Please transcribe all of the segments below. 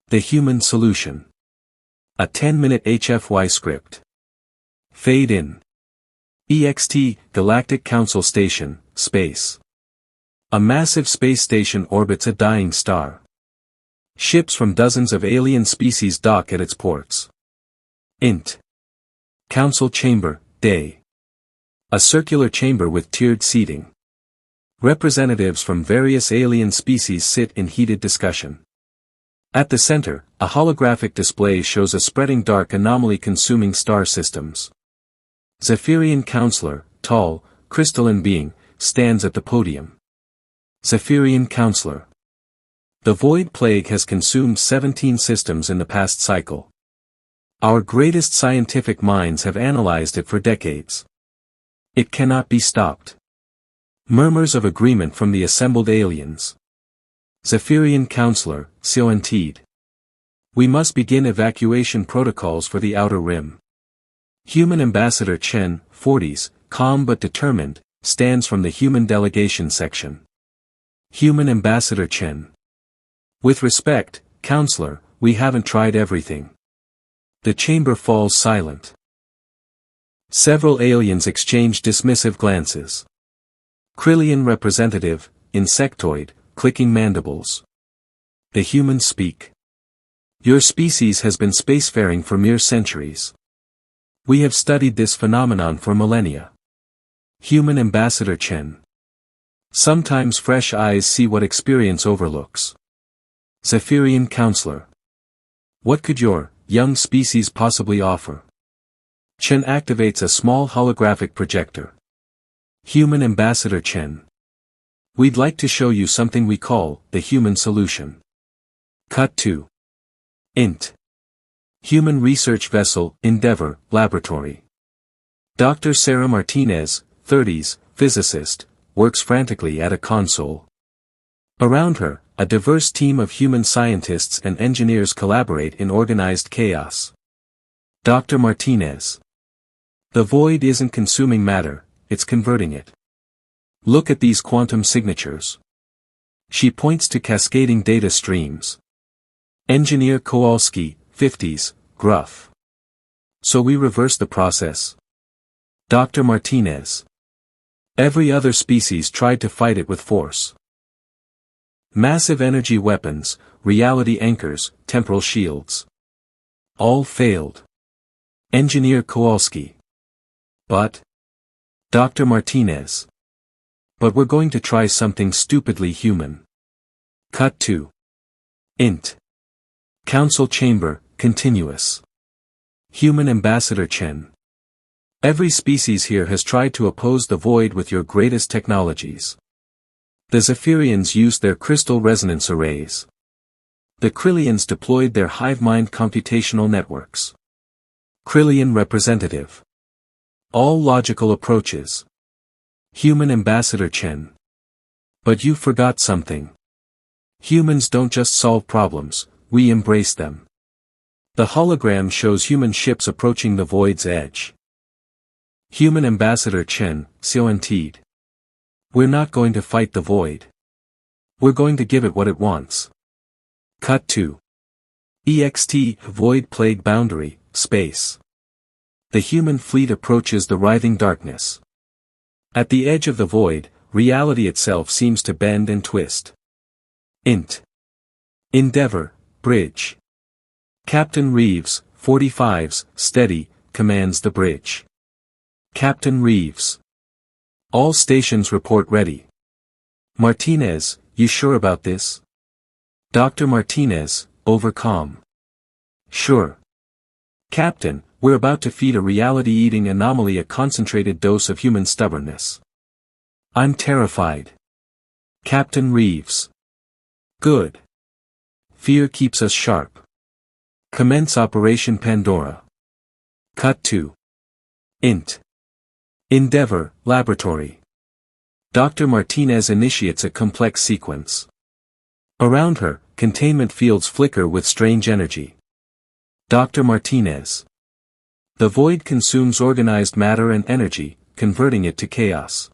The human solution. A 10-minute Hfy script. Fade in. EXT, Galactic Council Station, Space. A massive space station orbits a dying star. Ships from dozens of alien species dock at its ports. Int. Council Chamber, Day. A circular chamber with tiered seating. Representatives from various alien species sit in heated discussion. At the center, a holographic display shows a spreading dark anomaly consuming star systems. Zephyrian Counselor, tall, crystalline being, stands at the podium. Zephyrian Counselor. The Void Plague has consumed 17 systems in the past cycle. Our greatest scientific minds have analyzed it for decades. It cannot be stopped. Murmurs of agreement from the assembled aliens. Zephyrian Counselor, storyTHE. We must begin evacuation protocols for the Outer Rim. Human Ambassador Chen, 40s, calm but determined, stands from the Human Delegation section. Human Ambassador Chen. With respect, Counselor, we haven't tried everything. The chamber falls silent. Several aliens exchange dismissive glances. Krillian representative, insectoid, clicking mandibles. The humans speak. Your species has been spacefaring for mere centuries. We have studied this phenomenon for millennia. Human Ambassador Chen. Sometimes fresh eyes see what experience overlooks. Zephyrian Counselor. What could your young species possibly offer? Chen activates a small holographic projector. Human Ambassador Chen. We'd like to show you something we call the human solution. Cut to. Int. Human Research Vessel, Endeavor, Laboratory. Dr. Sarah Martinez, 30s, physicist, works frantically at a console. Around her, a diverse team of human scientists and engineers collaborate in organized chaos. Dr. Martinez. The void isn't consuming matter, it's converting it. Look at these quantum signatures. She points to cascading data streams. Engineer Kowalski, 50s, gruff. So we reverse the process. Dr. Martinez. Every other species tried to fight it with force. Massive energy weapons, reality anchors, temporal shields. All failed. Engineer Kowalski. But? Dr. Martinez. But we're going to try something stupidly human. Cut to. Int. Council Chamber, Continuous. Human Ambassador Chen. Every species here has tried to oppose the void with your greatest technologies. The Zephyrians used their crystal resonance arrays. The Krillians deployed their hive mind computational networks. Krillian representative. All logical approaches. Human Ambassador Chen. But you forgot something. Humans don't just solve problems, we embrace them. The hologram shows human ships approaching the void's edge. Human Ambassador Chen, storyTHE. We're not going to fight the void. We're going to give it what it wants. Cut to. EXT, Void Plague Boundary, Space. The human fleet approaches the writhing darkness. At the edge of the void, reality itself seems to bend and twist. Int. Endeavor, Bridge. Captain Reeves, 45s, steady, commands the bridge. Captain Reeves. All stations report ready. Martinez, you sure about this? Dr. Martinez, over calm. Sure. Captain, we're about to feed a reality-eating anomaly a concentrated dose of human stubbornness. I'm terrified. Captain Reeves. Good. Fear keeps us sharp. Commence Operation Pandora. Cut to. Int. Endeavor, Laboratory. Dr. Martinez initiates a complex sequence. Around her, containment fields flicker with strange energy. Dr. Martinez. The void consumes organized matter and energy, converting it to chaos.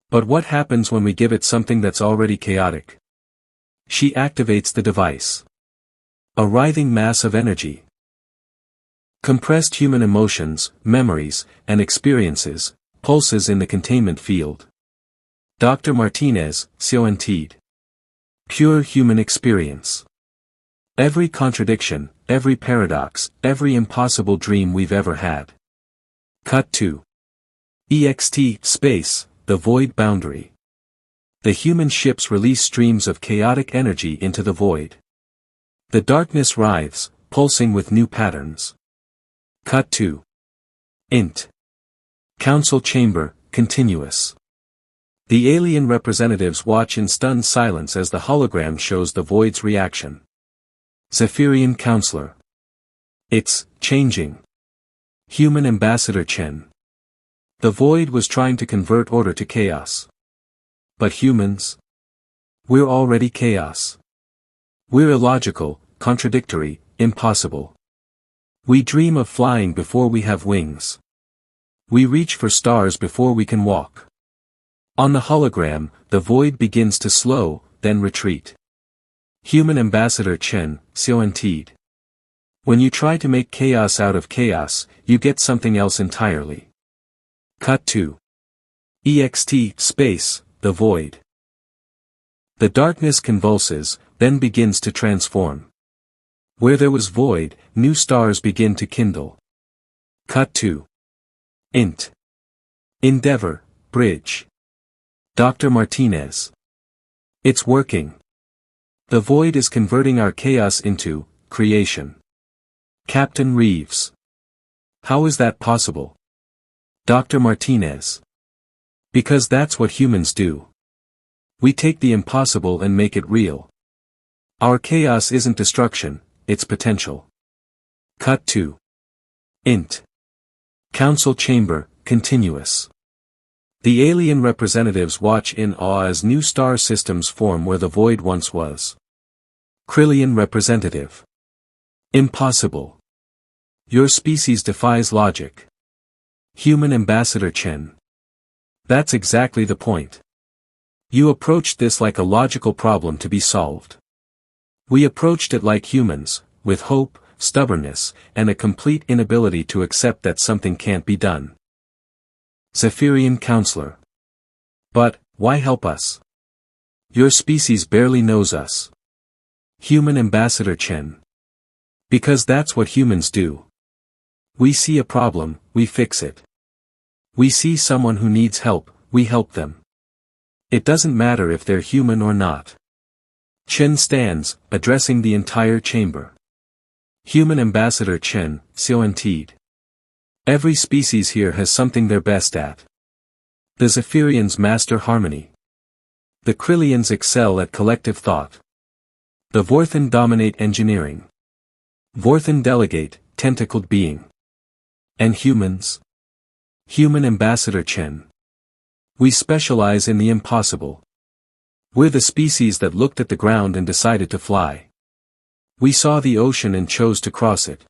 But what happens when we give it something that's already chaotic? She activates the device. A writhing mass of energy. Compressed human emotions, memories, and experiences, pulses in the containment field. Dr. Martinez, storyTHE. Pure human experience. Every contradiction, every paradox, every impossible dream we've ever had. Cut to space, the void boundary. The human ships release streams of chaotic energy into the void. The darkness writhes, pulsing with new patterns. Cut to Council chamber, continuous. The alien representatives watch in stunned silence as the hologram shows the void's reaction. Hfy counselor. It's changing. Human ambassador Chen. The void was trying to convert order to chaos. But humans? We're already chaos. We're illogical, contradictory, impossible. We dream of flying before we have wings. We reach for stars before we can walk. On the hologram, the void begins to slow, then retreat. Human ambassador Chen, storyTHE. When you try to make chaos out of chaos, you get something else entirely. Cut to space, the void. The darkness convulses, then begins to transform. Where there was void, new stars begin to kindle. Cut to Endeavor, bridge. Dr. Martinez. It's working. The void is converting our chaos into creation. Captain Reeves. How is that possible? Dr. Martinez. Because that's what humans do. We take the impossible and make it real. Our chaos isn't destruction, it's potential. Cut to Council chamber, continuous. The alien representatives watch in awe as new star systems form where the void once was. Krillian representative. Impossible. Your species defies logic. Human ambassador Chen. That's exactly the point. You approached this like a logical problem to be solved. We approached it like humans, with hope, stubbornness, and a complete inability to accept that something can't be done. Hfy counselor. But, why help us? Your species barely knows us. Human ambassador Chen. Because that's what humans do. We see a problem, we fix it. We see someone who needs help, we help them. It doesn't matter if they're human or not. Chen stands, addressing the entire chamber. Human ambassador Chen, storyTHE. Every species here has something they're best at. The Hfyrians master harmony. The Krillians excel at collective thought. The Vorthan dominate engineering. Vorthan delegate, tentacled being. And humans? Human ambassador Chen. We specialize in the impossible. We're the species that looked at the ground and decided to fly. We saw the ocean and chose to cross it.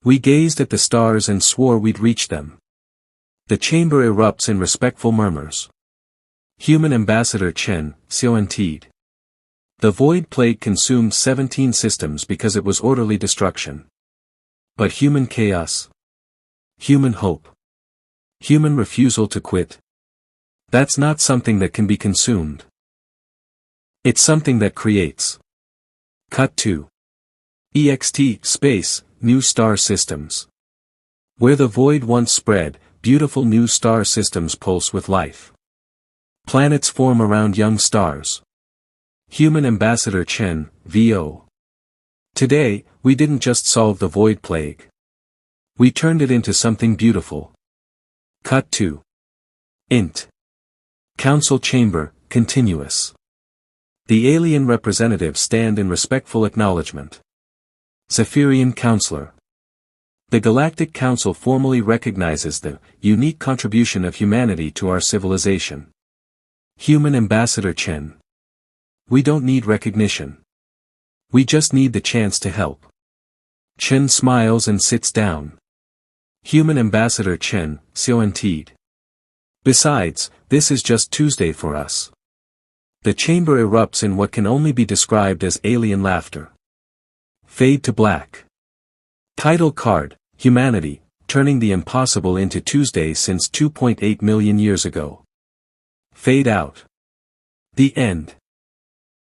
We gazed at the stars and swore we'd reach them. The chamber erupts in respectful murmurs. Human ambassador Chen, storyTHE. The void plague consumed 17 systems because it was orderly destruction. But human chaos? Human hope? Human refusal to quit? That's not something that can be consumed. It's something that creates. Cut to space, new star systems. Where the void once spread, beautiful new star systems pulse with life. Planets form around young stars. Human ambassador Chen, VO. Today, we didn't just solve the void plague. We turned it into something beautiful. Cut to Council chamber, continuous. The alien representatives stand in respectful acknowledgement. Hfy counselor. The Galactic Council formally recognizes the unique contribution of humanity to our civilization. Human ambassador Chen. We don't need recognition. We just need the chance to help. Chen smiles and sits down. Human ambassador Chen, storyTHE. Besides, this is just Tuesday for us. The chamber erupts in what can only be described as alien laughter. Fade to black. Title card, Humanity, turning the impossible into Tuesday since 2.8 million years ago. Fade out. The end.